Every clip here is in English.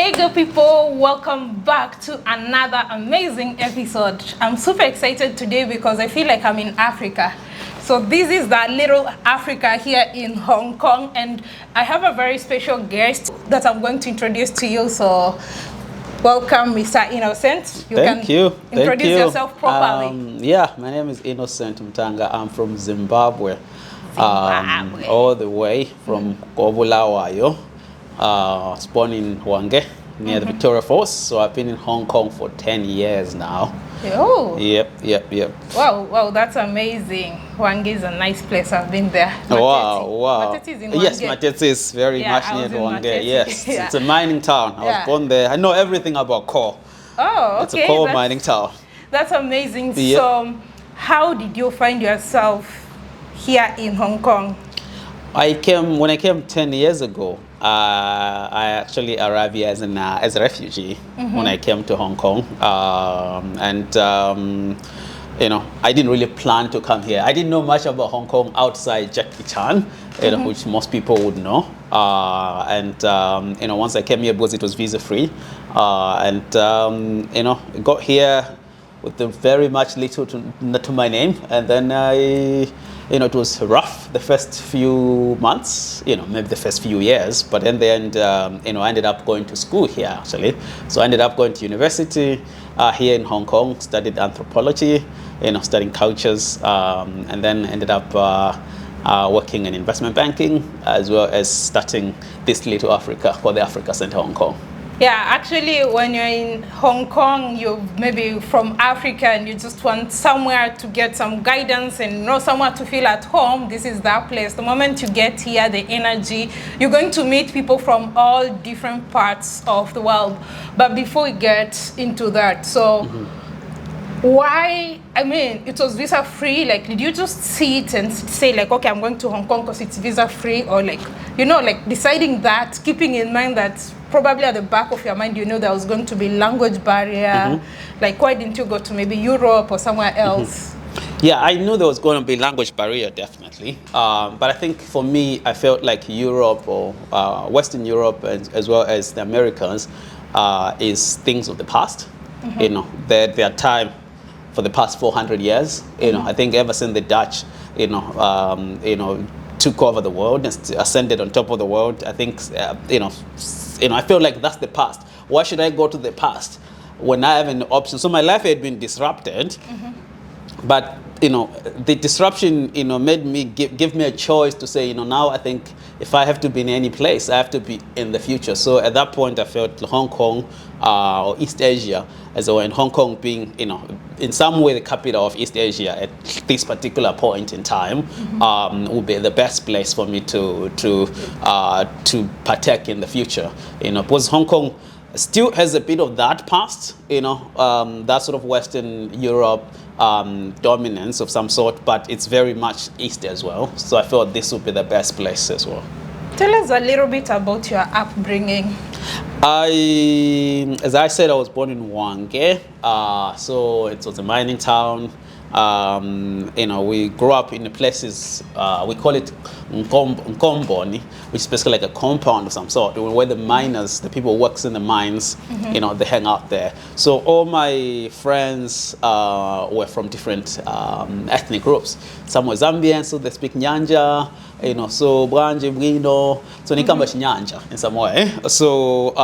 Hey good people, welcome back to another amazing episode. I'm super excited today because I feel like I'm in Africa. So this is the little Africa here in Hong Kong, and I have a very special guest that I'm going to introduce to you. So welcome, Mr. Innocent. Thank you. Introduce yourself properly. Yeah, my name is Innocent Mtanga. I'm from Zimbabwe. All the way from Kobulawayo. Born in Hwange, near the Victoria Falls. So I've been in Hong Kong for 10 years now. Oh. Yep. Wow, that's amazing. Hwange is a nice place. I've been there. Wow. Matete is in Hwange. Yes, Matete is very much near Hwange. Yes, yeah. It's a mining town. I was born there. I know everything about coal. Oh, okay. It's a coal mining town. That's amazing. Yep. So, how did you find yourself here in Hong Kong? When I came 10 years ago. I actually arrived here as a refugee when I came to Hong Kong, I didn't really plan to come here. I didn't know much about Hong Kong outside Jackie Chan, which most people would know. Once I came here, because it was visa free, got here with very much little to my name, and then it was rough the first few months, maybe the first few years, but in the end, I ended up going to school here actually. So I ended up going to university here in Hong Kong, studied anthropology, studying cultures, and then ended up working in investment banking, as well as starting this little Africa called the Africa Center Hong Kong. Yeah, actually, when you're in Hong Kong, you're maybe from Africa and you just want somewhere to get some guidance and somewhere to feel at home. This is that place. The moment you get here, the energy, you're going to meet people from all different parts of the world. But before we get into that, so why, it was visa free? Like, did you just sit and say like, okay, I'm going to Hong Kong because it's visa free, or like, deciding that, keeping in mind that probably at the back of your mind, there was going to be language barrier. Like, why didn't you go to maybe Europe or somewhere else? Yeah, I knew there was going to be language barrier, definitely. But I think for me, I felt like Europe or Western Europe, as well as the Americans, is things of the past. Their time for the past 400 years. I think ever since the Dutch, took over the world and ascended on top of the world, I think, I feel like that's the past. Why should I go to the past when I have an option? So my life had been disrupted, but the disruption made me give me a choice to say, now I think if I have to be in any place, I have to be in the future. So at that point, I felt Hong Kong or East Asia, as well, and Hong Kong being in some way the capital of East Asia at this particular point in time, would be the best place for me to partake in the future. Because Hong Kong still has a bit of that past, that sort of Western Europe dominance of some sort, but it's very much East as well. So I felt this would be the best place as well. Tell us a little bit about your upbringing. As I said, I was born in Hwange, so it was a mining town. We grew up in the places, we call it Nkomboni, which is basically like a compound of some sort, where the miners, the people who works in the mines, they hang out there. So all my friends were from different ethnic groups. Some were Zambian, so they speak Nyanja, so Branje, Bwino, so Nikamba Nyanja in some way. So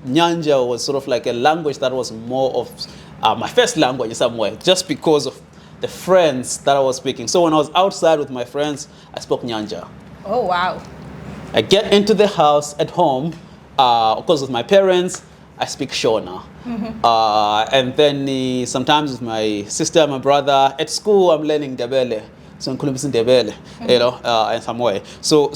Nyanja was sort of like a language that was more of my first language in some way, just because of the friends that I was speaking. So when I was outside with my friends, I spoke Nyanja. Oh, wow. I get into the house at home, of course with my parents, I speak Shona. And then sometimes with my sister and my brother, at school I'm learning Ndebele. So in Ndebele, in some way. So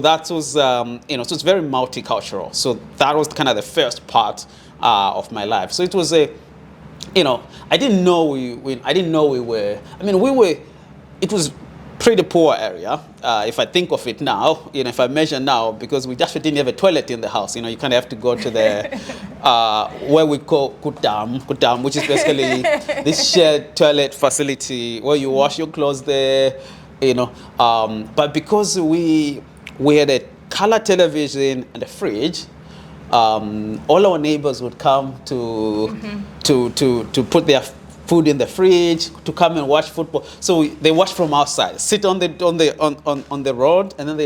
that was, so it's very multicultural. So that was kind of the first part of my life. So it was I didn't know we were. It was pretty poor area. If I think of it now, if I measure now, because we just didn't have a toilet in the house. You kind of have to go to the where we call kutam, which is basically this shared toilet facility where you wash your clothes there. But because we had a color television and a fridge, all our neighbors would come to put their food in the fridge, to come and watch football. So they watch from outside, sit on the road, and then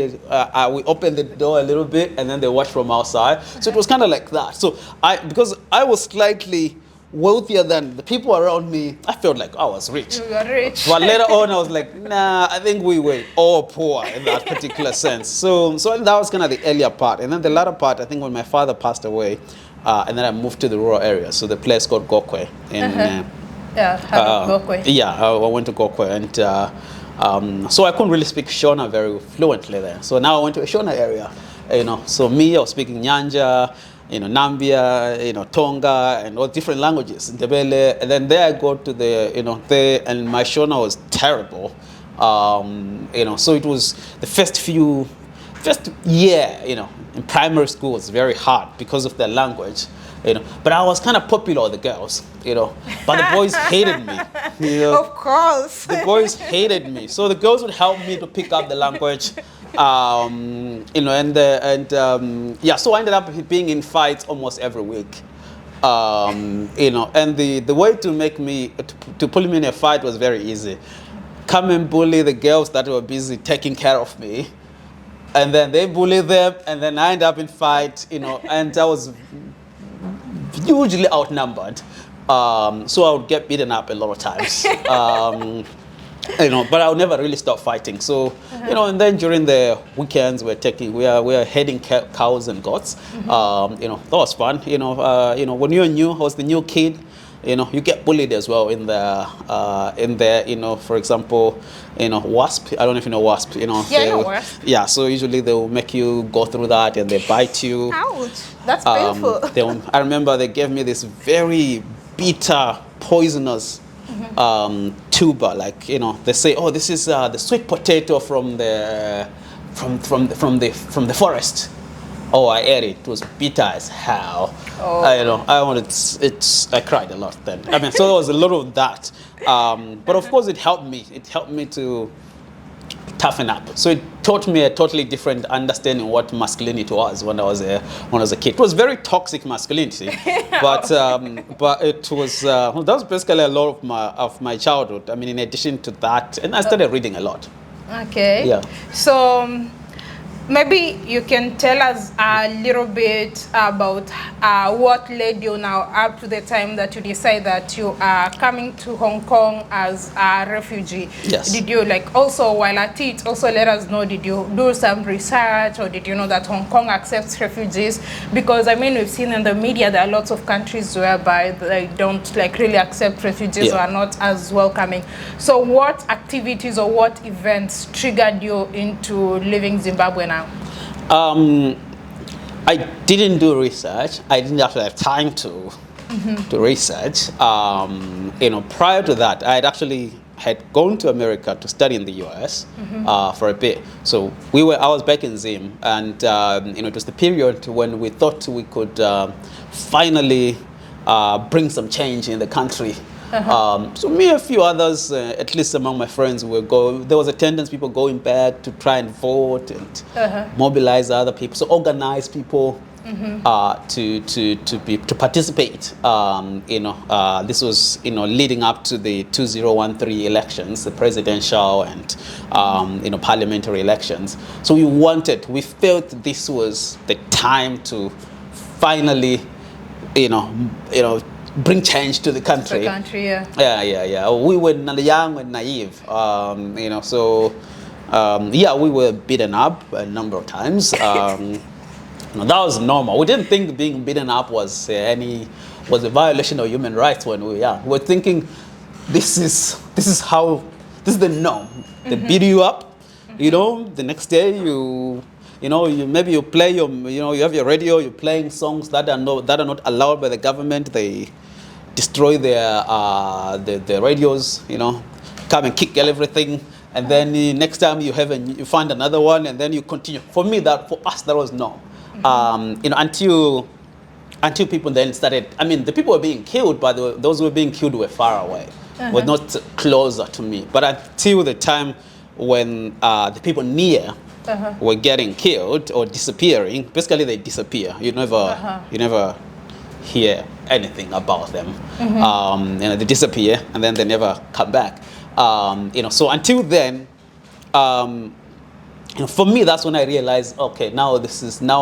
we open the door a little bit, and then they watch from outside. So it was kind of like that. So because I was slightly wealthier than the people around me, I felt like I was rich. You were rich. But later on, I was like, nah, I think we were all poor in that particular sense. So that was kind of the earlier part. And then the latter part, I think when my father passed away, and then I moved to the rural area, so the place called Gokwe. Yeah, I went to Gokwe, and so I couldn't really speak Shona very fluently there. So now I went to a Shona area, So I was speaking Nyanja, Nambia, Tonga, and all different languages, Ndebele. And then there I go to the, there, and my Shona was terrible. So it was the first year, in primary school was very hard because of the language. But I was kind of popular with the girls, but the boys hated me. Of course. The boys hated me. So the girls would help me to pick up the language, so I ended up being in fights almost every week. And the way to make me, to pull me in a fight was very easy. Come and bully the girls that were busy taking care of me, and then they bully them, and then I end up in fight, and I was hugely outnumbered, so I would get beaten up a lot of times, but I would never really stop fighting. So and then during the weekends we are heading cows and goats. That was fun. When you're new, I was the new kid. You get bullied as well in the for example, wasp. I don't know if you know wasp. Wasp. Yeah. So usually they will make you go through that, and they bite you. Ouch! That's painful. I remember they gave me this very bitter, poisonous tuber. Like they say, oh, this is the sweet potato from the forest. Oh, I ate it. It was bitter as hell. Oh. I cried a lot then. So there was a lot of that. But of course, it helped me. It helped me to toughen up. So it taught me a totally different understanding of what masculinity was when I was a kid. It was very toxic masculinity, but it was that was basically a lot of my childhood. In addition to that, and I started reading a lot. Okay. Yeah. So. Maybe you can tell us a little bit about what led you now up to the time that you decide that you are coming to Hong Kong as a refugee. Yes. Did you also while at it also let us know, did you do some research, or did you know that Hong Kong accepts refugees? Because we've seen in the media there are lots of countries whereby they don't really accept refugees, or are not as welcoming. So what activities or what events triggered you into leaving Zimbabwe now? I didn't do research. I didn't actually have time to research. Prior to that, I had gone to America to study in the US for a bit. So I was back in Zim, and it was the period when we thought we could finally bring some change in the country. So me and a few others, at least among my friends, there was a tendency people going back to try and vote and mobilize other people, so organize people to participate. This was leading up to the 2013 elections, the presidential and parliamentary elections. So we felt this was the time to finally bring change to the country. Yeah. We were young and naive, we were beaten up a number of times. That was normal. We didn't think being beaten up was a violation of human rights when we were young. We were thinking, this is the norm. They beat you up, the next day you play you have your radio, you're playing songs that are not allowed by the government. They destroy their radios, come and kick everything, and then next time you find another one, and then you continue. For us that was no, until people then started. The people were being killed, but those who were being killed were far away, were not closer to me. But until the time when the people near were getting killed or disappearing. Basically, they disappear. You never hear anything about them. You know, they disappear and then they never come back. You know, so until then, you know, for me, that's when I realized, okay, now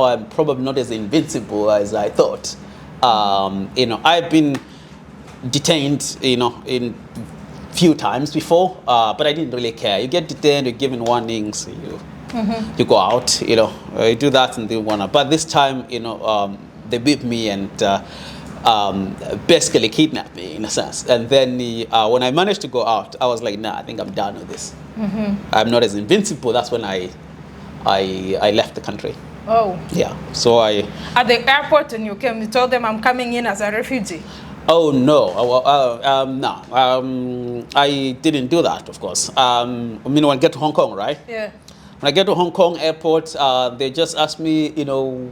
I'm probably not as invincible as I thought. You know, I've been detained, you know, in few times before, but I didn't really care. You get detained, you're given warnings, you go out, you know, you do that and they wanna. But this time, you know, they beat me and basically kidnapped me in a sense. And then when I managed to go out, I was like, nah, I think I'm done with this. I'm not as invincible. That's when I left the country. Oh. Yeah. So at the airport when you came, you told them I'm coming in as a refugee. Oh no, no, I didn't do that, of course. I mean, when I get to Hong Kong, right? Yeah. When I get to Hong Kong airport, they just asked me, you know,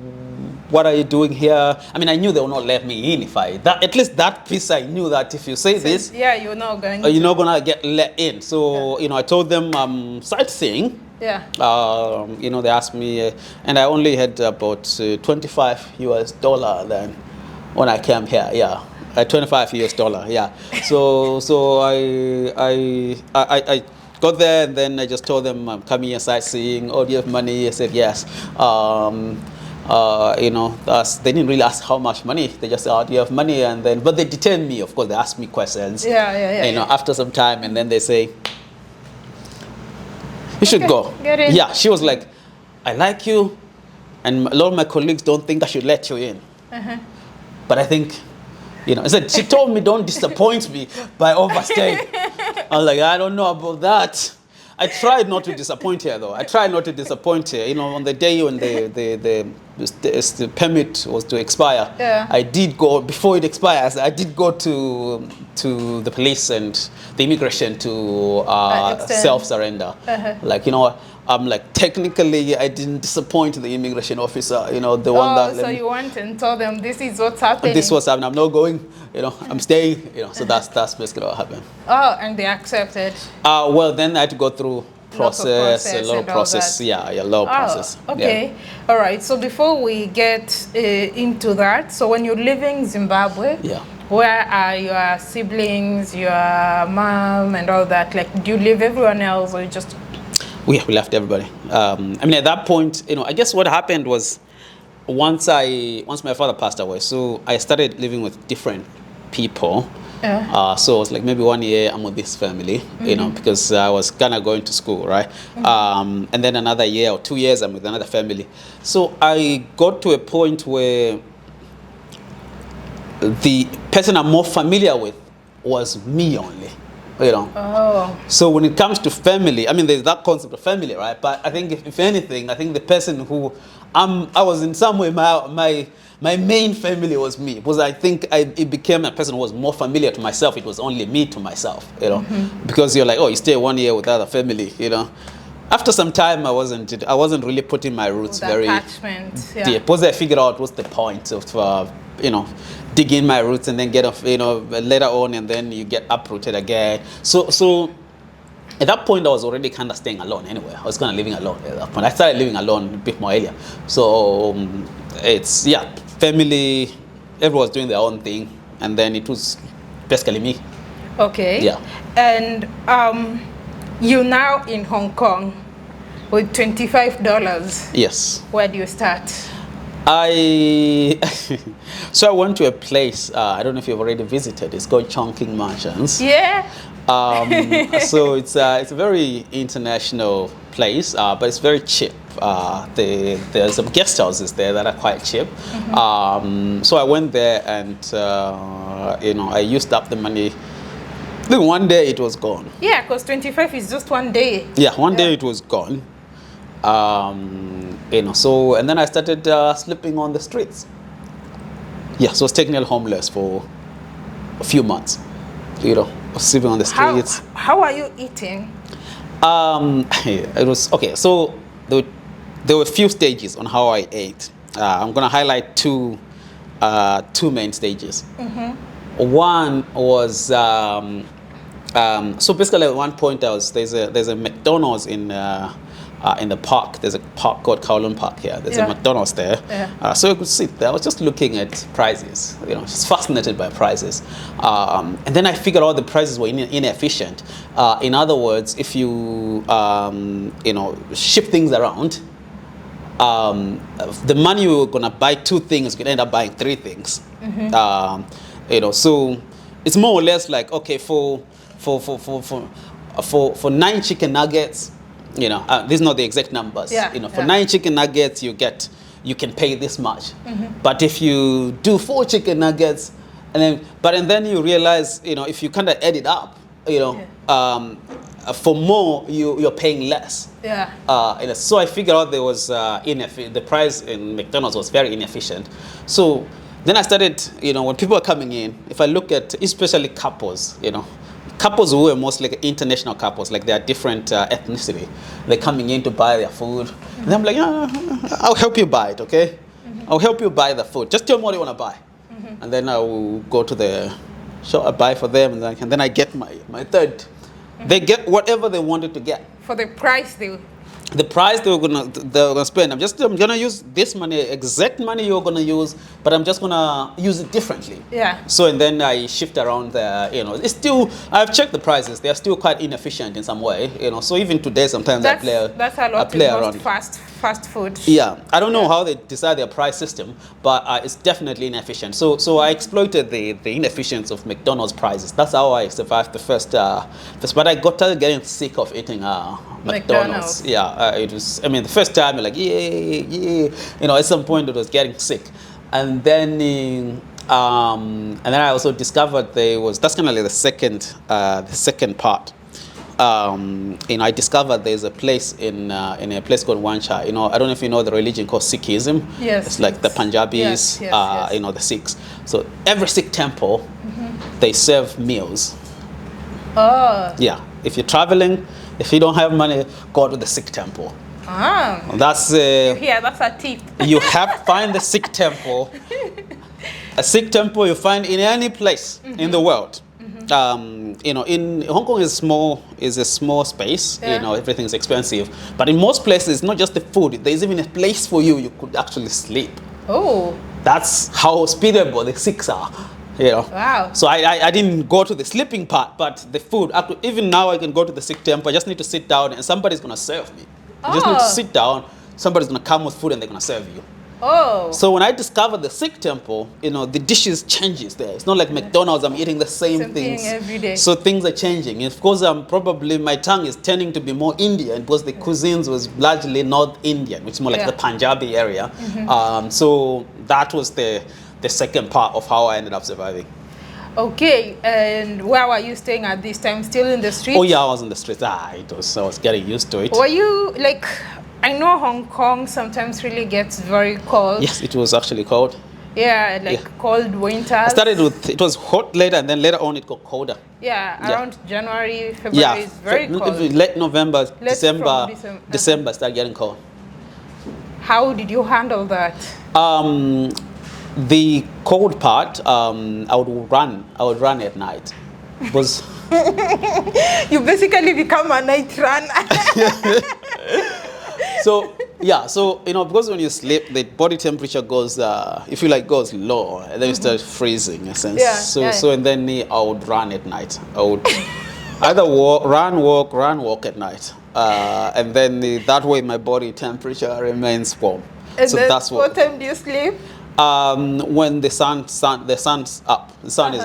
what are you doing here? I mean, I knew they would not let me in if at least that piece I knew that if you say this, yeah, you're not going you're not gonna get let in. So, you know, I told them I'm sightseeing. Yeah. You know, they asked me, and I only had about $25 then when I came here. Yeah. $25, yeah. So I got there and then I just told them I'm coming here sightseeing. Oh, do you have money? I said yes. You know, they didn't really ask how much money. They just said, oh, do you have money? And then, but they detained me. Of course, they asked me questions. Yeah. You know, after some time, and then they say, you should go. Get in. Yeah, she was like, I like you, and a lot of my colleagues don't think I should let you in. But I think, you know, she told me don't disappoint me by overstaying. I was like, I don't know about that. I tried not to disappoint her though. I tried not to disappoint her. You know, on the day when the permit was to expire, yeah. I did go, before it expires, I did go to the police and the immigration to self-surrender. Like, you know what? I'm like, technically, I didn't disappoint the immigration officer, you know, the one that... so you went and told them, this is what's happening. This was happening. I'm not going, you know, I'm staying, you know, so that's basically what happened. Oh, and they accepted? Well, then I had to go through a lot of process. Yeah, a lot of process. Okay. Yeah. All right. So before we get into that, so when you're leaving Zimbabwe, where are your siblings, your mom and all that? Like, do you leave everyone else or you just... We left everybody. I mean, at that point, you know, I guess what happened was once my father passed away, so I started living with different people. So it was like maybe 1 year I'm with this family, you know, because I was kind of going to school, right? And then another year or 2 years I'm with another family. So I got to a point where the person I'm more familiar with was me only. You know, so when it comes to family, I mean, there's that concept of family, right? But I think if anything, I think the person who I was in some way, my main family was me, because I think it became a person who was more familiar to myself. It was only me to myself, you know, because you're like, oh, you stay 1 year with other family, you know. After some time, I wasn't really putting my roots very deep, because I figured out what's the point of you know, dig in my roots and then get off, you know, later on, and then you get uprooted again. So at that point, I was already kind of staying alone anyway. I was kind of living alone at that point. I started living alone a bit more earlier. So it's, yeah, family, everyone was doing their own thing. And then it was basically me. Okay. Yeah. And you now in Hong Kong with $25. Yes. Where do you start? So I went to a place, I don't know if you've already visited, it's called Chongqing Mansions. Yeah. So it's a very international place, but it's very cheap. There's some guest houses there that are quite cheap. So I went there and, you know, I used up the money. Then one day it was gone. Yeah, because 25 is just 1 day. Yeah, one day it was gone. You know, so, and then I started sleeping on the streets. Yeah, so I was technically homeless for a few months, you know, sleeping on the streets. How are you eating? It was, okay, so there were a few stages on how I ate. I'm going to highlight two main stages. One was, so basically at one point there's a McDonald's in in the park. There's a park called Kowloon Park here. There's a McDonald's there. So I could sit there. I was just looking at prices, just fascinated by prices. And then I figured out the prices were inefficient. In other words, if you, ship things around, the money you were going to buy 2 things, you could end up buying 3 things. So it's more or less like, okay, for 9 chicken nuggets, these are not the exact numbers. For 9 chicken nuggets, you can pay this much. But if you do 4 chicken nuggets, and then you realize, if you kind of add it up, for more, you're paying less. So I figured out there was the price in McDonald's was very inefficient. So then I started, when people are coming in, if I look at especially couples, couples who are mostly like international couples, like they are different ethnicity, they're coming in to buy their food. And I'm like, I'll help you buy it, okay? I'll help you buy the food. Just tell me what you want to buy. And then I will go to the shop, I buy for them, and then I get my third. They get whatever they wanted to get. For the price the price they're gonna spend. I'm gonna use this money, exact money you're gonna use, but I'm just gonna use it differently. So and then I shift around the, it's still, I've checked the prices. They are still quite inefficient in some way. So even today sometimes I play around. Fast food. I don't know how they decide their price system, but it's definitely inefficient. So I exploited the inefficiency of McDonald's prices. That's how I survived the first. But I started getting sick of eating McDonald's. It was. I mean, the first time you're like, yeah. At some point it was getting sick, and then I also discovered that's kind of like the second part. I discovered there's a place in a place called Wancha. I don't know if you know the religion called Sikhism. It's like the Punjabis, the Sikhs. So every Sikh temple, they serve meals. If you're traveling, if you don't have money, go to the Sikh temple. That's that's a tip. You have to find the Sikh temple. A Sikh temple you find in any place in the world. In Hong Kong is a small space. Everything's expensive. But in most places, not just the food. There's even a place for you could actually sleep. That's how hospitable the Sikhs are. Wow. So I didn't go to the sleeping part, but the food. Even now I can go to the Sikh temple. I just need to sit down and somebody's gonna serve me. You just need to sit down. Somebody's gonna come with food and they're gonna serve you. So when I discovered the Sikh temple, the dishes changes there. It's not like McDonald's. I'm eating the same things every day. So things are changing. And of course, probably my tongue is tending to be more Indian because the cuisines was largely North Indian, which is more like the Punjabi area. So that was the second part of how I ended up surviving. Okay, and where were you staying at this time? Still in the streets? Oh yeah, I was in the streets. I was getting used to it. Were you like? I know Hong Kong sometimes really gets very cold. Yes, it was actually cold. Cold winters. I started with, it was hot later, and then later on it got colder. Around January, February is very cold. Late November, December started getting cold. How did you handle that? The cold part, I would run at night. Was you basically become a night runner. So because when you sleep, the body temperature goes, goes low, and then you start freezing in a sense. And then I would run at night. I would either run, walk at night, and then that way my body temperature remains warm. And so that's what time do you sleep? When the sun's up, the sun is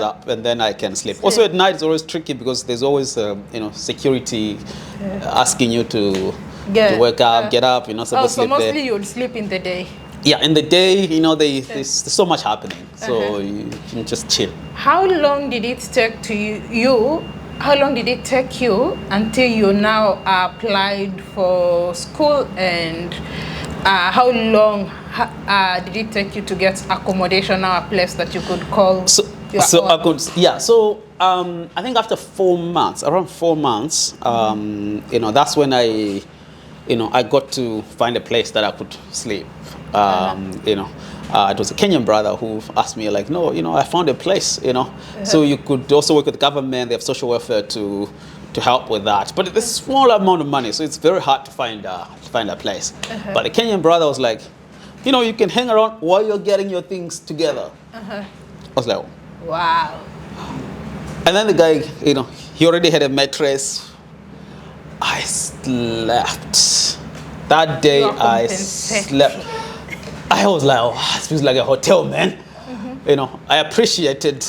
up, and then I can sleep. Also at night it's always tricky because there's always security asking you to wake up, get up, so mostly you would sleep in the day. In the day, there's so much happening, so you can just chill. How long did it take you? How long did it take you until you now applied for school, and how long did it take you to get accommodation, now a place that you could call? I think after 4 months, around 4 months, that's when I got to find a place that I could sleep. It was a Kenyan brother who asked me, I found a place, So you could also work with the government. They have social welfare to to help with that. But it's a small amount of money, so it's very hard to find a place. But the Kenyan brother was like, you know, you can hang around while you're getting your things together. I was like, wow. And then the guy, you know, he already had a mattress. I slept. That day I slept. I was like, oh, it feels like a hotel, man. You know, I appreciated,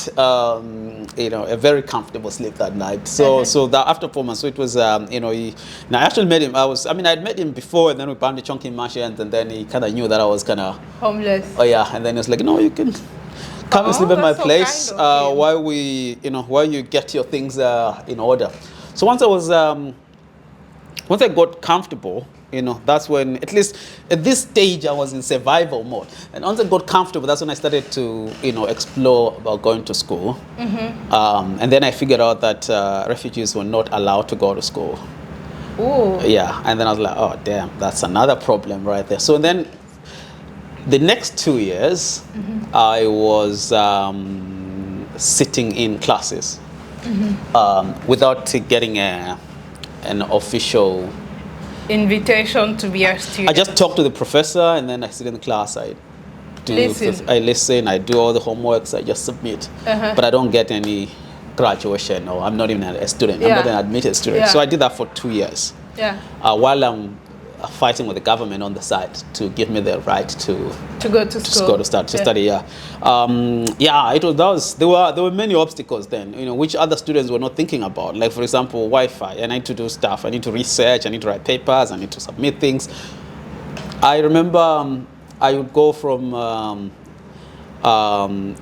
you know, a very comfortable sleep that night. So, so that after 4 months, so it was, you know, I actually met him. I'd met him before, and then we found the chunky merchant, and then he kind of knew that I was kind of homeless. Oh yeah, and then he was like, no, you can come and sleep at my place while while you get your things in order. So once I got comfortable, you know, that's when, at least at this stage, I was in survival mode. And once I got comfortable, that's when I started to, you know, explore about going to school. And then I figured out that refugees were not allowed to go to school. Ooh. Yeah, and then I was like, oh, damn, that's another problem right there. So then the next 2 years, I was sitting in classes without getting an official invitation to be a student. I just talk to the professor, and then I sit in the class. I listen, I do all the homeworks, I just submit. But I don't get any graduation, or I'm not even a student. I'm not an admitted student. So I did that for 2 years. While I'm fighting with the government on the side to give me the right to go to school, to study. There were many obstacles then, you know, which other students were not thinking about. Like, for example, Wi-Fi. I need to do stuff. I need to research. I need to write papers. I need to submit things. I remember I would go from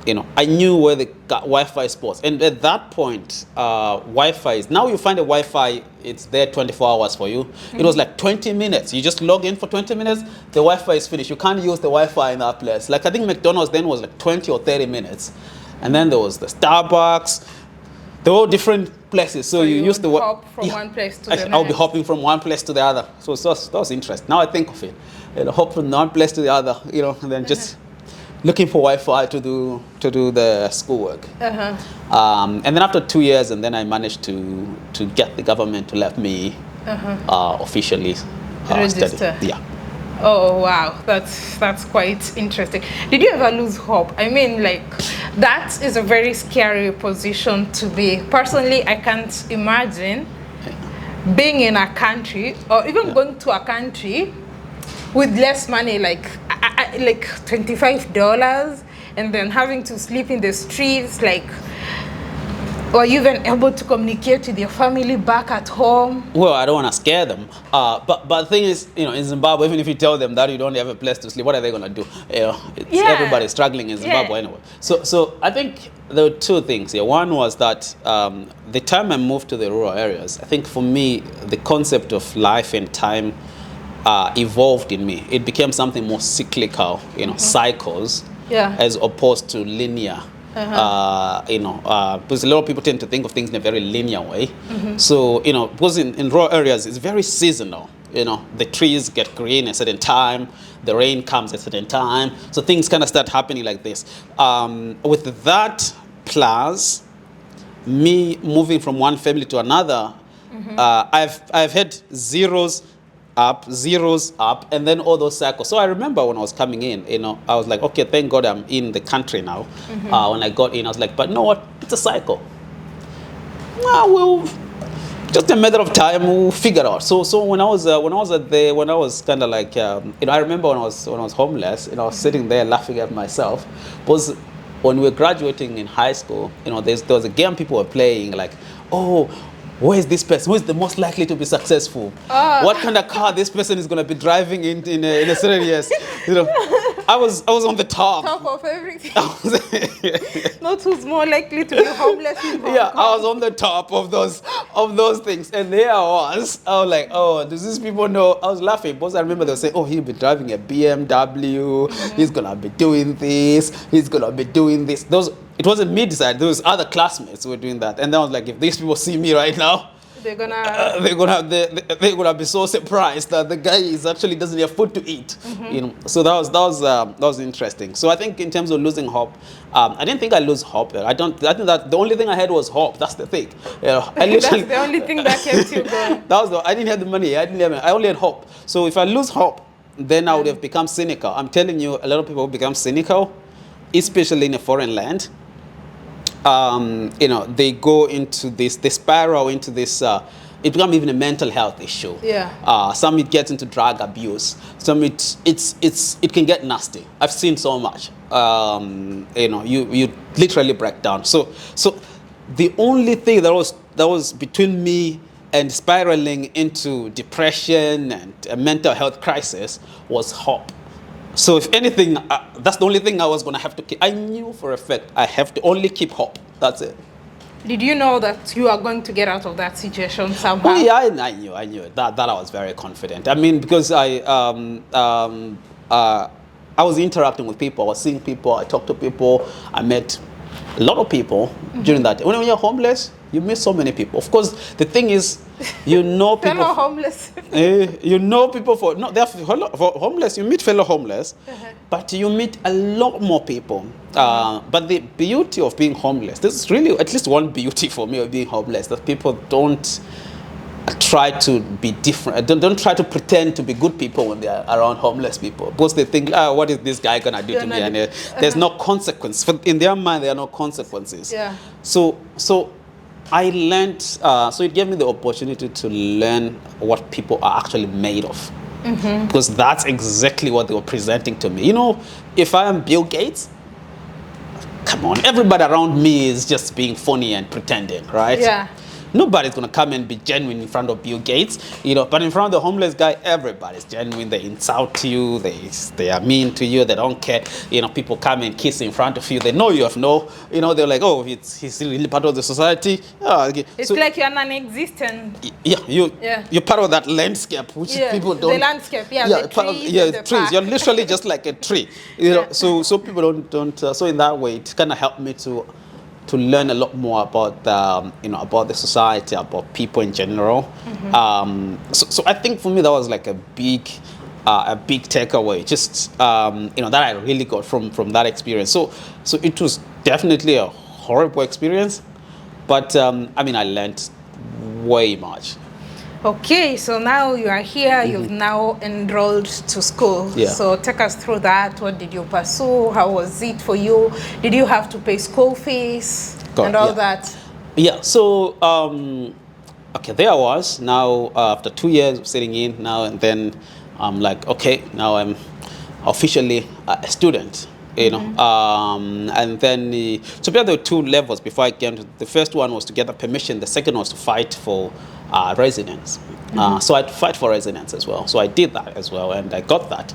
you know, I knew where the Wi-Fi spots, and at that point, Wi-Fi is, now you find a Wi-Fi, it's there 24 hours for you. It was like 20 minutes. You just log in for 20 minutes, the Wi-Fi is finished. You can't use the Wi-Fi in that place. Like, I think McDonald's then was like 20 or 30 minutes. And then there was the Starbucks. They were all different places. So you use the hop from one place to the next. I'll be hopping from one place to the other. So that was interesting. Now I think of it. You know, hop from one place to the other, you know, and then just looking for Wi-Fi to do the schoolwork. And then after 2 years, and then I managed to get the government to let me officially register. Study. Yeah. Oh wow, that's quite interesting. Did you ever lose hope? I mean, like, that is a very scary position to be. Personally, I can't imagine being in a country, or even going to a country with less money, like $25, and then having to sleep in the streets, like, or even able to communicate with your family back at home. Well, I don't want to scare them, but the thing is, you know, in Zimbabwe, even if you tell them that you don't have a place to sleep, what are they going to do? You know, everybody's struggling in Zimbabwe anyway. So I think there were two things here. One was that the time I moved to the rural areas, I think for me, the concept of life and time evolved in me. It became something more cyclical, you know, cycles, as opposed to linear. You know, because a lot of people tend to think of things in a very linear way. So, you know, because in rural areas, it's very seasonal. You know, the trees get green at a certain time, the rain comes at a certain time. So things kind of start happening like this. With that, plus me moving from one family to another, I've had zeros up, and then all those cycles. So I remember when I was coming in, you know, I was like, okay, thank God I'm in the country now. When I got in, I was like, but you know what? It's a cycle. Well, we'll just a matter of time. We'll figure it out. So when I was kind of like, you know, I remember when I was homeless, you know, I was sitting there laughing at myself, because when we were graduating in high school, you know, there was a game people were playing, like, oh, where is this person? Who is the most likely to be successful? What kind of car this person is going to be driving in a certain years? You know, I was on the top. Top of everything. Not who's more likely to be homeless in Hong Kong. I was on the top of those things, and there I was like, oh, does these people know? I was laughing because I remember they were saying, oh, he'll be driving a BMW. He's gonna be doing this. He's gonna be doing this. It wasn't me decided. Those other classmates who were doing that. And then I was like, if these people see me right now, They're gonna they're gonna be so surprised that the guy is actually doesn't have food to eat. You know, so that was interesting. So I think in terms of losing hope, I didn't think I lose hope. I think that the only thing I had was hope. That's the thing. You know, I literally, that's the only thing that kept you going. I didn't have the money. I only had hope. So if I lose hope, then I would have become cynical. I'm telling you, a lot of people become cynical, especially in a foreign land. You know, they go into this, they spiral into this, it becomes even a mental health issue. Yeah. Some it gets into drug abuse. Some it can get nasty. I've seen so much. You know, you literally break down. So the only thing that was between me and spiraling into depression and a mental health crisis was hope. So if anything, that's the only thing I was going to have to keep. I knew for a fact I have to only keep hope. That's it. Did you know that you are going to get out of that situation somehow? Oh yeah, I knew it. That I was very confident. I mean, because I was interacting with people. I was seeing people. I talked to people. I met a lot of people during that. When you're homeless, you meet so many people. Of course, the thing is, you know people. Fellow homeless. You know people they're homeless. You meet fellow homeless, but you meet a lot more people. But the beauty of being homeless, this is really at least one beauty for me of being homeless, that people don't try to be different. Don't try to pretend to be good people when they are around homeless people, because they think, what is this guy gonna do to me? And there's no consequence. In their mind, there are no consequences. Yeah. So I learned, so it gave me the opportunity to learn what people are actually made of. Because that's exactly what they were presenting to me. You know, if I am Bill Gates, come on, everybody around me is just being funny and pretending, right? Yeah. Nobody's going to come and be genuine in front of Bill Gates, you know, but in front of the homeless guy, everybody's genuine. They insult you, they are mean to you, they don't care. You know, people come and kiss in front of you, they know you have no, you know, they're like, oh, he's really part of the society. Okay. It's so, like you're non-existent. Yeah, you're part of that landscape, which people don't. The landscape, the trees, the trees. park. You're literally just like a tree, you know. So people don't. So in that way, it kind of helped me to learn a lot more about you know, about the society, about people in general. So I think for me that was like a big takeaway, just you know, that I really got from that experience. So it was definitely a horrible experience, but I mean, I learned way much. Okay, so now you are here, you've now enrolled to school. Yeah. So take us through that. What did you pursue? How was it for you? Did you have to pay school fees and all that? Yeah, so, okay, there I was. Now, after 2 years of sitting in now, and then I'm like, okay, now I'm officially a student. You know, and then so there were 2 levels before I came to. The first one was to get the permission. The second was to fight for residence. So I'd fight for residence as well. So I did that as well, and I got that.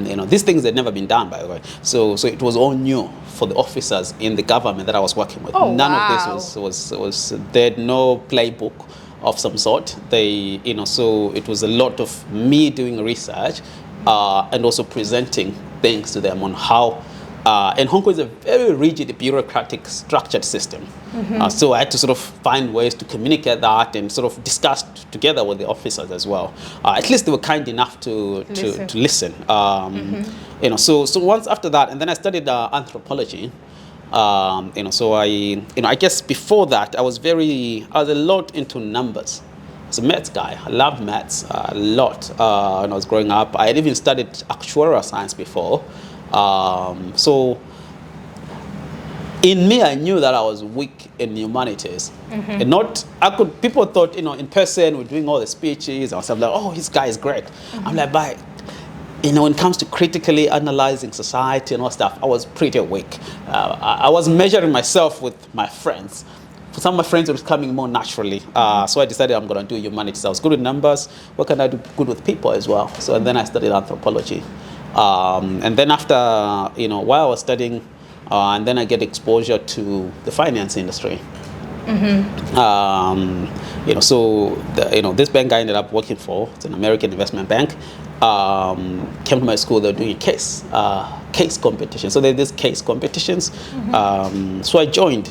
You know, these things had never been done, by the way. So it was all new for the officers in the government that I was working with. Oh, None wow. of this was they had no playbook of some sort. They, you know, so it was a lot of me doing research and also presenting things to them on how. And Hong Kong is a very rigid, bureaucratic, structured system. So I had to sort of find ways to communicate that and sort of discuss together with the officers as well. At least they were kind enough to listen. You know, so once after that, and then I studied anthropology. You know, so I guess before that, I was a lot into numbers. I was a maths guy. I loved maths a lot when I was growing up. I had even studied actuarial science before. So in me, I knew that I was weak in humanities. And people thought, you know, in person, we're doing all the speeches, I was like, oh, this guy is great. I'm like, but, you know, when it comes to critically analyzing society and all stuff, I was pretty weak. I was measuring myself with my friends. For some of my friends, it was coming more naturally. So I decided I'm going to do humanities. I was good with numbers. What can I do good with people as well? So and then I studied anthropology. And then after, you know, while I was studying, and then I get exposure to the finance industry. You know, so you know, this bank I ended up working for, it's an American investment bank, came to my school. They were doing a case competition. So they did these case competitions. So I joined.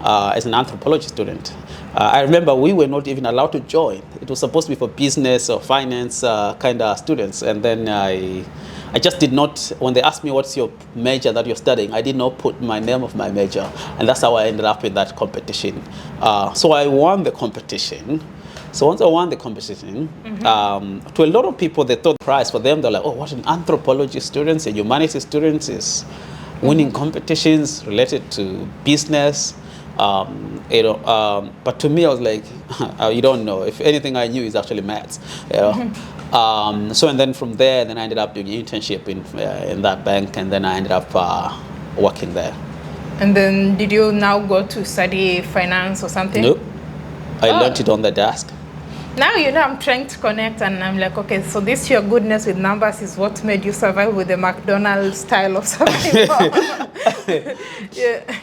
as an anthropology student. I remember we were not even allowed to join. It was supposed to be for business or finance kind of students. And then I just did not, when they asked me what's your major that you're studying, I did not put my name of my major. And that's how I ended up in that competition. So I won the competition. So once I won the competition, to a lot of people, they thought the prize for them, they're like, oh, what an anthropology student, a humanities student is winning competitions related to business. But to me, I was like, you don't know. If anything I knew is actually maths. You know? So and then from there, then I ended up doing an internship in that bank, and then I ended up working there. And then did you now go to study finance or something? Nope. I learned it on the desk. Now, you know, I'm trying to connect, and I'm like, okay, so this your goodness with numbers is what made you survive with the McDonald's style of something. Yeah.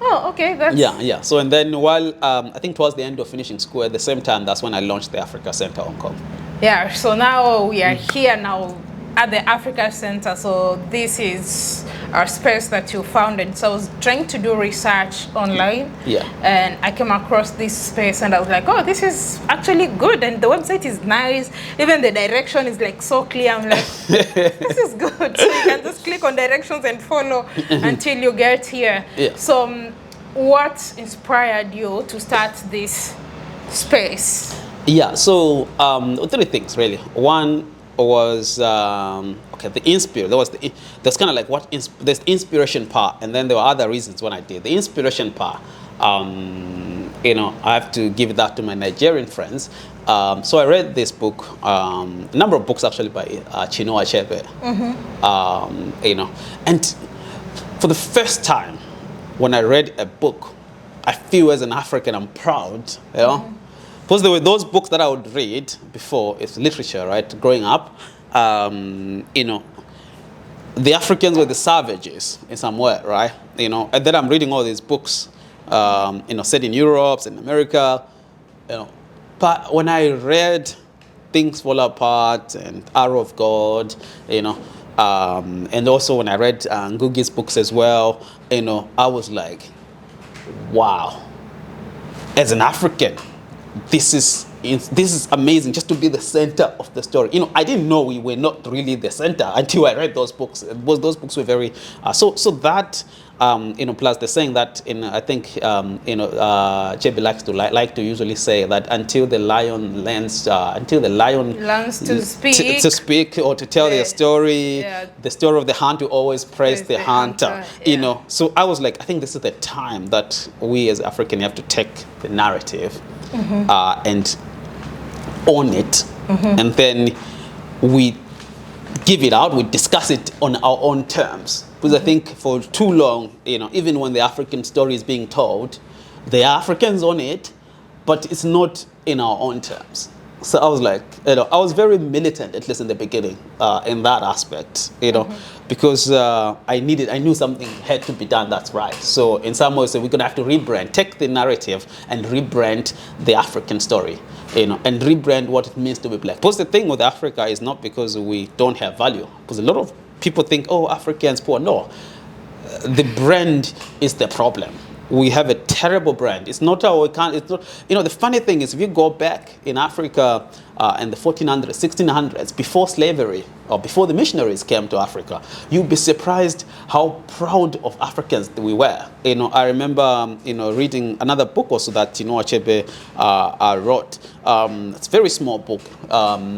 Oh, okay. That's... Yeah. So and then while I think towards the end of finishing school, at the same time, that's when I launched the Africa Center Hong Kong. Yeah. So now we are here now at the Africa Center. So this is our space that you founded. So I was trying to do research online. Yeah. And I came across this space, and I was like, oh, this is actually good, and the website is nice. Even the direction is like so clear. I'm like, this is good. So you can just click on directions and follow until you get here. Yeah. So what inspired you to start this space? Yeah, so three things really. One was okay, the inspiration. There's kind of like there's the inspiration part, and then there were other reasons when I did the inspiration part. You know, I have to give that to my Nigerian friends. So I read this book, a number of books actually by Chinua Achebe. You know, and for the first time when I read a book, I feel as an African I'm proud. You know. Because there were those books that I would read before, it's literature, right? Growing up, you know, the Africans were the savages in some way, right? You know, and then I'm reading all these books, you know, set in Europe, in America, you know. But when I read Things Fall Apart and Arrow of God, you know, and also when I read Ngugi's books as well, you know, I was like, wow, as an African, this is amazing, just to be the center of the story. You know, I didn't know we were not really the center until I read those books. Those books were very so that you know, plus the saying that I think you know, JB likes to usually say that until the lion learns to speak or to tell their story, the story of the hunter always praise the hunter. You know, so I was like, I think this is the time that we as African have to take the narrative and own it, and then we give it out, we discuss it on our own terms. Because I think for too long, you know, even when the African story is being told, the Africans own it, but it's not in our own terms. So I was like, you know, I was very militant, at least in the beginning, in that aspect, you know, because I knew something had to be done that's right. So in some ways, we're gonna have to take the narrative and rebrand the African story, you know, and rebrand what it means to be black. Because the thing with Africa is not because we don't have value, because a lot of people think, oh, Africans poor. No, the brand is the problem. We have a terrible brand. It's not how we can't. It's not. You know, the funny thing is, if you go back in Africa in the 1400s, 1600s, before slavery or before the missionaries came to Africa, you'd be surprised how proud of Africans we were. You know, I remember you know, reading another book also that Chinua Achebe wrote. It's a very small book.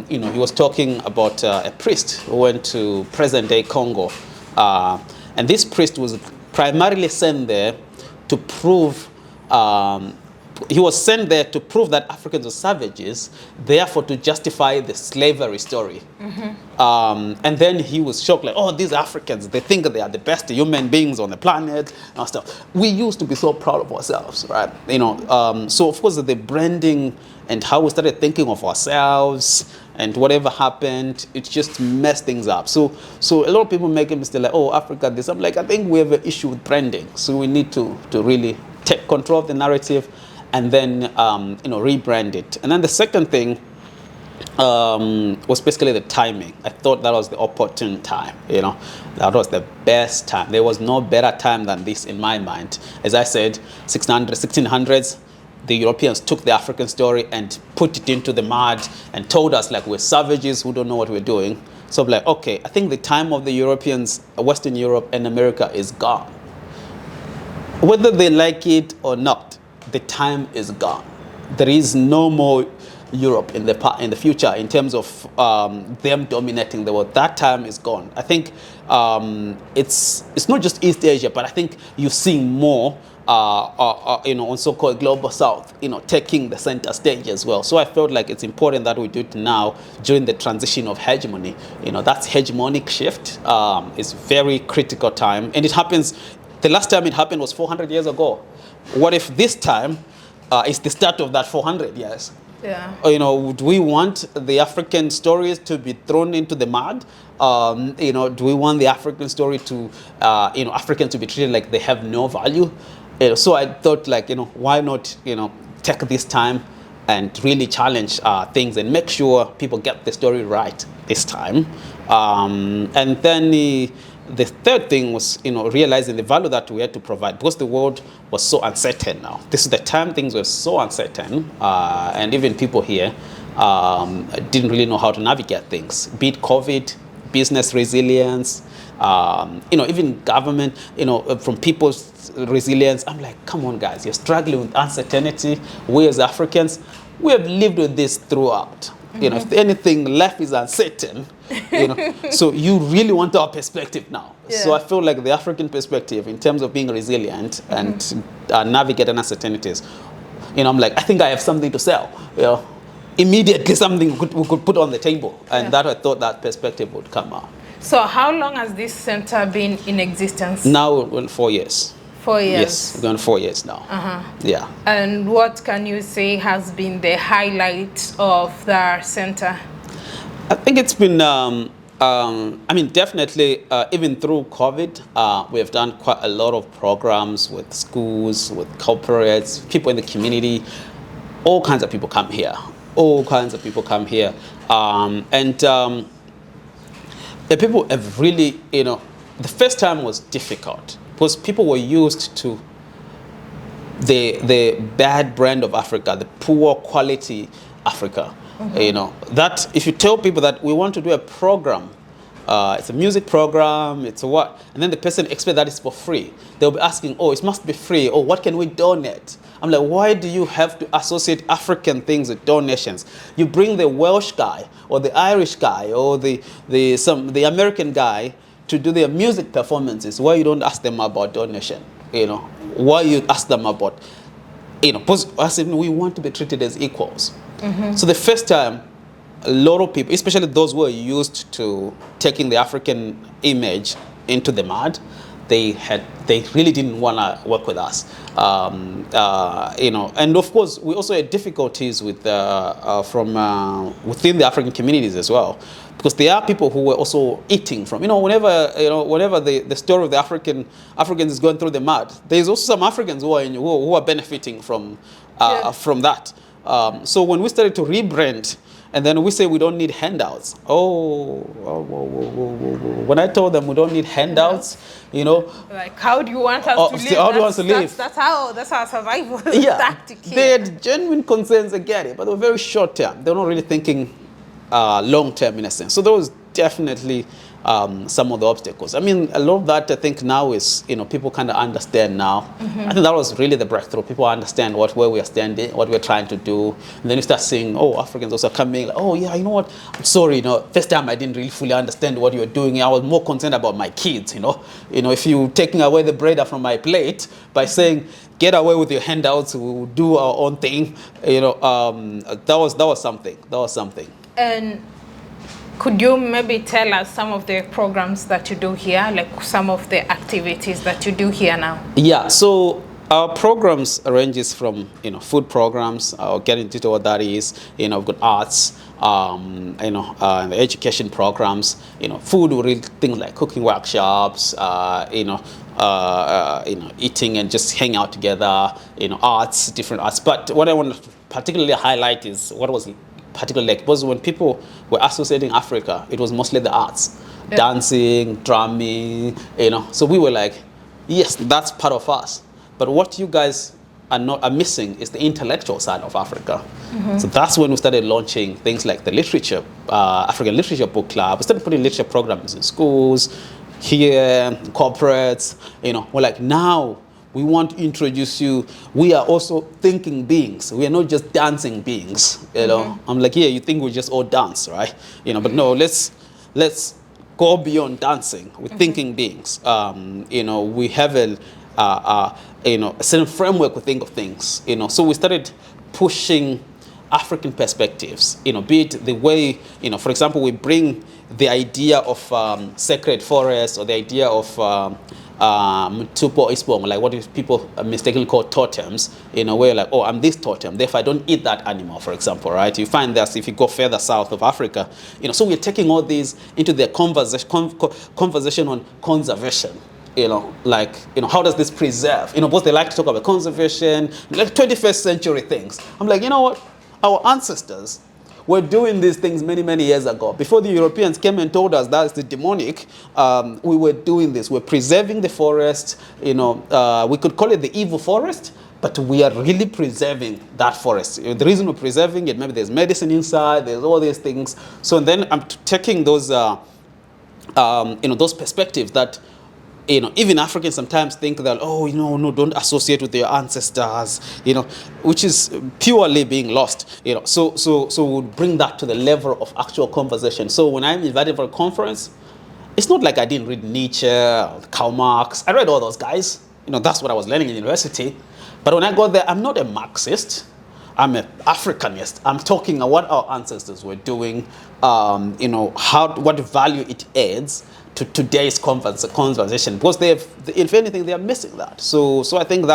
You know, he was talking about a priest who went to present-day Congo, and this priest was primarily sent there to prove, he was sent there to prove that Africans were savages, therefore to justify the slavery story. And then he was shocked, like, oh, these Africans, they think they are the best human beings on the planet and stuff. We used to be so proud of ourselves, right? You know, so of course the branding and how we started thinking of ourselves and whatever happened, it just messed things up. So a lot of people make a mistake like, oh, Africa this. I'm like, I think we have an issue with branding. So we need to really take control of the narrative and then, you know, rebrand it. And then the second thing was basically the timing. I thought that was the opportune time, you know. That was the best time. There was no better time than this in my mind. As I said, 1600s, the Europeans took the African story and put it into the mud and told us like we're savages who don't know what we're doing. So I'm like, okay, I think the time of the Europeans, Western Europe and America is gone. Whether they like it or not, the time is gone. There is no more Europe in the future in terms of them dominating the world. That time is gone. I think it's not just East Asia, but I think you're seeing more you know, on so-called global South, you know, taking the center stage as well. So I felt like it's important that we do it now during the transition of hegemony. You know, that's hegemonic shift. It's very critical time, and it happens. The last time it happened was 400 years ago. What if this time is the start of that 400 years? Yeah. You know, do we want the African stories to be thrown into the mud? You know, do we want the African story to, you know, Africans to be treated like they have no value? You know, so I thought, like, you know, why not, you know, take this time and really challenge things and make sure people get the story right this time. And then the third thing was, you know, realizing the value that we had to provide, because the world was so uncertain now. This is the time things were so uncertain, and even people here didn't really know how to navigate things. Be it COVID, business resilience, you know, even government, you know, from people's resilience. I'm like, come on, guys, you're struggling with uncertainty. We as Africans, we have lived with this throughout. You know, if anything, life is uncertain, you know, so you really want our perspective now. Yeah. So I feel like the African perspective in terms of being resilient and navigating uncertainties, you know, I'm like, I think I have something to sell, you know, immediately something we could put on the table. And that I thought that perspective would come out. So how long has this center been in existence? Now, well, 4 years. 4 years? Yes, we're going 4 years now. Yeah. And what can you say has been the highlight of the center? I think it's been, I mean, definitely, even through COVID, we have done quite a lot of programs with schools, with corporates, people in the community. All kinds of people come here. All kinds of people come here. The people have really, you know, the first time was difficult because people were used to the bad brand of Africa, the poor quality Africa. You know, that if you tell people that we want to do a program, it's a music program, it's a what, and then the person expects that it's for free, they'll be asking, oh, it must be free, or what can we donate? I'm like, why do you have to associate African things with donations? You bring the Welsh guy or the Irish guy or the American guy to do their music performances. Why you don't ask them about donation? You know, why you ask them about, you know, as if we want to be treated as equals. So the first time, a lot of people, especially those who are used to taking the African image into the mud, they really didn't want to work with us. You know, and of course, we also had difficulties with from within the African communities as well, because there are people who were also eating from, you know, whenever the story of the Africans is going through the mud, there's also some Africans who are benefiting from that. So when we started to rebrand, and then we say we don't need handouts. When I told them we don't need handouts, you know, like, how do you want us to live? How do you want to live? That's our survival tactic here. They had genuine concerns, I get it, but they were very short term. They were not really thinking long term in a sense. So there was definitely some of the obstacles. I mean, a lot of that I think now is, you know, people kind of understand now. I think that was really the breakthrough. People understand where we are standing, what we're trying to do. And then you start seeing, oh, Africans also coming, like, oh yeah, you know what, I'm sorry, you know, first time I didn't really fully understand what you were doing. I was more concerned about my kids, you know. You know, if you're taking away the bread from my plate by saying, get away with your handouts, we'll do our own thing, you know, that was something. That was something. And could you maybe tell us some of the programs that you do here, like some of the activities that you do here now? Yeah, so our programs ranges from, you know, food programs. I'll get into what that is. You know, we've got arts, you know, the education programs. You know, food, really things like cooking workshops. You know, eating and just hang out together. You know, arts, different arts. But what I want to particularly highlight is what was particular leg, because when people were associating Africa, it was mostly the arts, dancing, drumming, you know. So we were like, yes, that's part of us. But what you guys are missing is the intellectual side of Africa. So that's when we started launching things like the literature, African Literature Book Club. We started putting literature programs in schools, here, corporates, you know. We're like, now we want to introduce you. We are also thinking beings. We are not just dancing beings, you know. I'm like, yeah, you think we just all dance, right? You know, but no, let's go beyond dancing. We're thinking beings. You know, we have you know, a certain framework we think of things, you know. So we started pushing African perspectives, you know, be it the way, you know, for example, we bring the idea of sacred forests, or the idea of Mtupo Ispong, like what if people mistakenly call totems, in a way like, oh, I'm this totem, therefore I don't eat that animal, for example, right? You find that if you go further south of Africa, you know, so we're taking all these into the conversation on conservation. You know, like, you know, how does this preserve? You know, both they like to talk about conservation, like 21st century things. I'm like, you know what? Our ancestors were doing these things many, many years ago. Before the Europeans came and told us that's the demonic, we were doing this. We're preserving the forest. You know, we could call it the evil forest, but we are really preserving that forest. The reason we're preserving it, maybe there's medicine inside, there's all these things. So then I'm taking those, you know, those perspectives that, you know, even Africans sometimes think that, oh, you know, no, don't associate with your ancestors, you know, which is purely being lost, you know. So we'll bring that to the level of actual conversation. So when I'm invited for a conference, it's not like I didn't read Nietzsche or Karl Marx. I read all those guys. You know, that's what I was learning in university. But when I got there, I'm not a Marxist. I'm an Africanist. I'm talking about what our ancestors were doing, you know, what value it adds to today's conversation, because if anything, they are missing that. So I think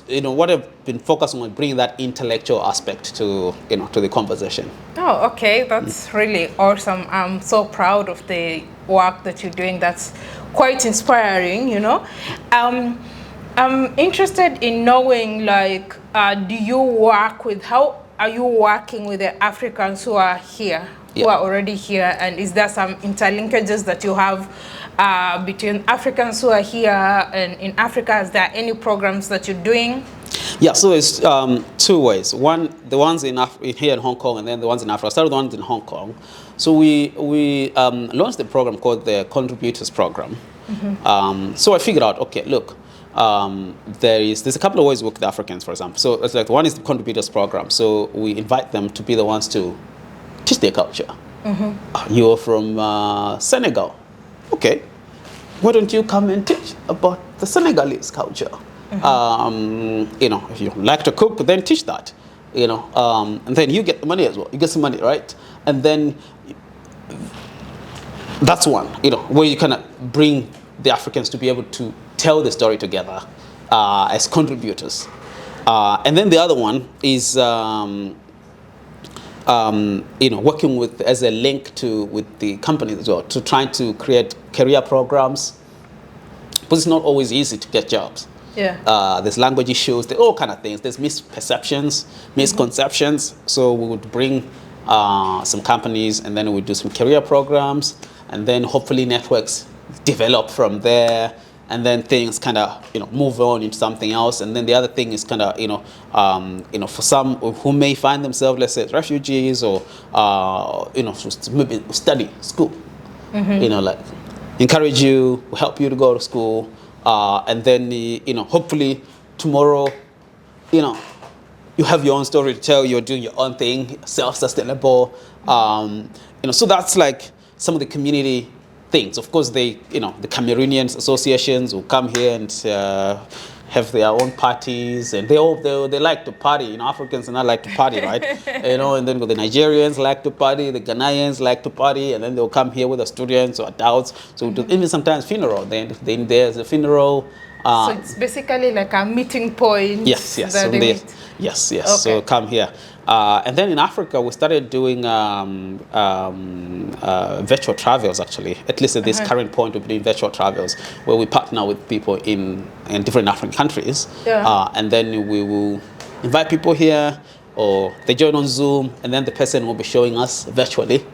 you know, what I've been focusing on, bringing that intellectual aspect to, you know, to the conversation. Oh, okay, that's really awesome. I'm so proud of the work that you're doing. That's quite inspiring, you know. I'm interested in knowing, like, do you work with, how are you working with the Africans who are here? Who are already here, and is there some interlinkages that you have between Africans who are here and in Africa? Is there any programs that you're doing? Yeah, so it's two ways. One, the ones here in Hong Kong, and then the ones in Africa. I started the ones in Hong Kong. So we launched a program called the Contributors Program. So I figured out, okay, look, there's a couple of ways we work with Africans, for example. So it's like, one is the Contributors Program. So we invite them to be the ones to teach their culture. You're from Senegal. Okay, why don't you come and teach about the Senegalese culture? You know, if you like to cook, then teach that. You know, and then you get the money as well. You get some money, right? And then that's one, you know, where you kind of bring the Africans to be able to tell the story together as contributors. And then the other one is you know, working with as a link with the companies as well, to trying to create career programs, but it's not always easy to get jobs. There's language issues, there's all kind of things. There's misperceptions, misconceptions. So we would bring some companies, and then we do some career programs, and then hopefully networks develop from there. And then things kind of, you know, move on into something else. And then the other thing is kind of, you know, for some who may find themselves, let's say, refugees, or you know, maybe study school. You know, like, encourage you, help you to go to school, and then you know, hopefully tomorrow, you know, you have your own story to tell. You're doing your own thing, self-sustainable. You know, so that's like some of the community things. Of course, you know, the Cameroonian associations will come here and have their own parties, and they like to party. You know, Africans and I like to party, right? You know, and then the Nigerians like to party, the Ghanaians like to party, and then they'll come here with the students or adults. So even sometimes funeral. Then there's a funeral. So it's basically like a meeting point. Yes. Yes. Okay. So come here. And then in Africa, we started doing virtual travels, actually. At least at this current point, we're doing virtual travels, where we partner with people in different African countries. And then we will invite people here, or they join on Zoom, and then the person will be showing us virtually.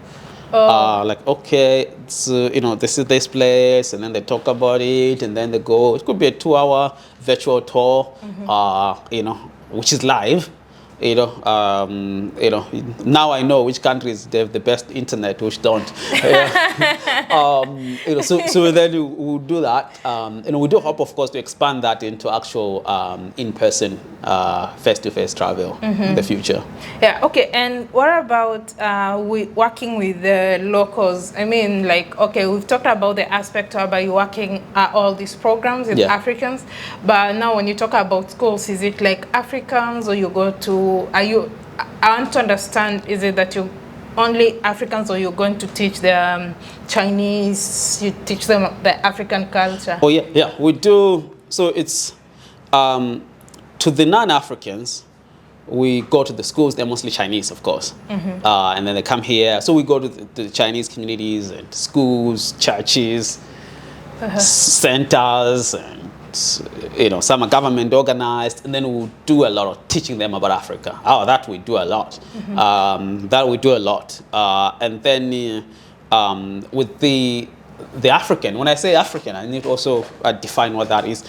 Like, okay, so, this is this place, and then they talk about it, and then they go. It could be a 2-hour virtual tour, which is live. Now I know which countries have the best internet, which don't. So then we'll do that. We do hope, of course, to expand that into actual in-person, face-to-face travel in the future. Yeah. Okay. And what about working with the locals? I mean, like, okay, we've talked about the aspect about you working at all these programs with Africans, but now when you talk about schools, is it like Africans, or you go to? I want to understand, is it that you only Africans, or you're going to teach the Chinese, you teach them the African culture? Oh yeah, we do. So it's to the non-Africans, we go to the schools. They're mostly Chinese, of course, and then they come here. So we go to the Chinese communities and schools, churches, centers, and some are government organized, and then we'll do a lot of teaching them about Africa. That we do a lot. And then with the African, when I say African, I need to also define what that is.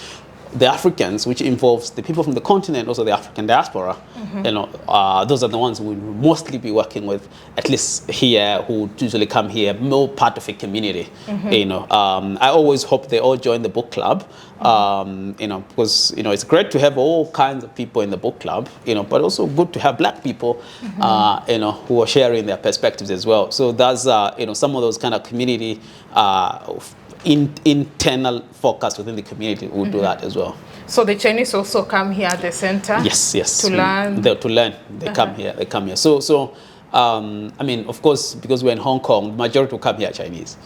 The Africans, which involves the people from the continent, also the African diaspora, those are the ones we will mostly be working with, at least here, who usually come here, more part of a community. I always hope they all join the book club, because it's great to have all kinds of people in the book club, but also good to have black people, who are sharing their perspectives as well. So that's some of those kind of community internal focus within the community will do that as well. So the Chinese also come here at the center? Yes. To learn? To learn. They come here. So I mean, of course, because we're in Hong Kong, the majority will come here Chinese.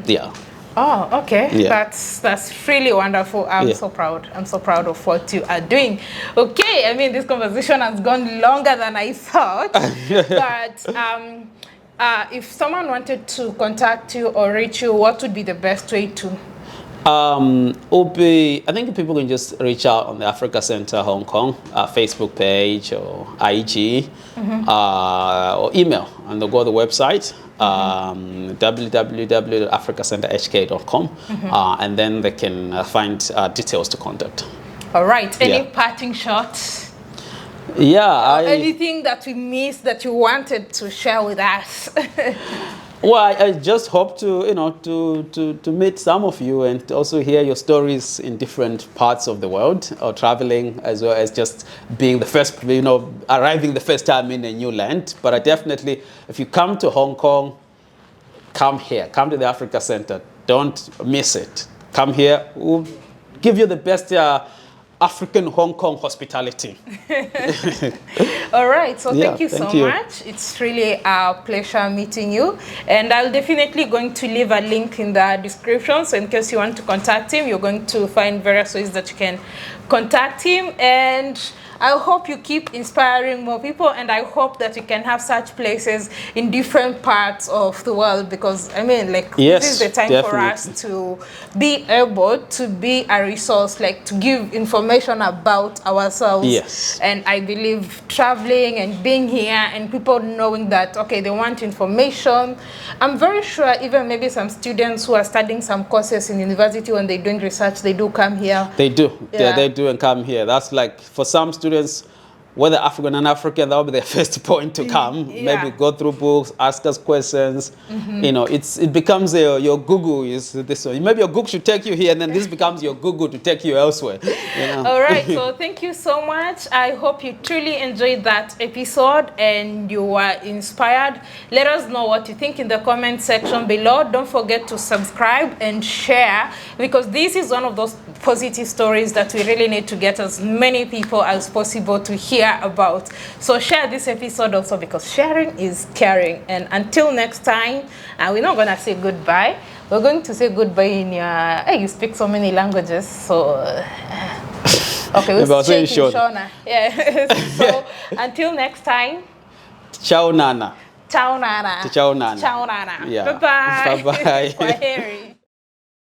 Yeah. Oh, okay. Yeah. That's really wonderful. I'm so proud. I'm so proud of what you are doing. Okay, I mean, this conversation has gone longer than I thought. But if someone wanted to contact you or reach you, what would be the best way to? I think people can just reach out on the Africa Center Hong Kong Facebook page or IG, or email, and they'll go to the website, www.africacenterhk.com, and then they can find details to contact. All right. Any parting shots? Yeah. Anything that we missed that you wanted to share with us? Well, I just hope to meet some of you and also hear your stories in different parts of the world, or traveling, as well as just being the first, arriving the first time in a new land. But I definitely, if you come to Hong Kong, come here, come to the Africa Center. Don't miss it. Come here. We'll give you the best African Hong Kong hospitality. All right, so thank you so much. It's really a pleasure meeting you, and I'll definitely going to leave a link in the description, so in case you want to contact him, you're going to find various ways that you can contact him. And I hope you keep inspiring more people, and I hope that you can have such places in different parts of the world, because I mean, like, this is the time for us to be able to be a resource, like to give information about ourselves. Yes. And I believe traveling and being here and people knowing that, okay, they want information. I'm very sure even maybe some students who are studying some courses in university, when they're doing research, they do come here. They do. Yeah, they do and come here. That's like, for some students, whether African and African, that will be their first point to come. Maybe go through books, ask us questions. It becomes your Google is this one. Maybe your Google should take you here, and then this becomes your Google to take you elsewhere. All right, so thank you so much. I hope you truly enjoyed that episode and you were inspired. Let us know what you think in the comment section below. Don't forget to subscribe and share, because this is one of those positive stories that we really need to get as many people as possible to hear about. So share this episode also, because sharing is caring. And until next time, we're not gonna say goodbye. We're going to say goodbye in your, hey, you speak so many languages, so okay, we'll say in Shona. Yeah. So until next time, ciao nana. Ciao nana. Ciao nana. Ciao nana. Yeah. Bye bye. Bye bye. Kwaheri.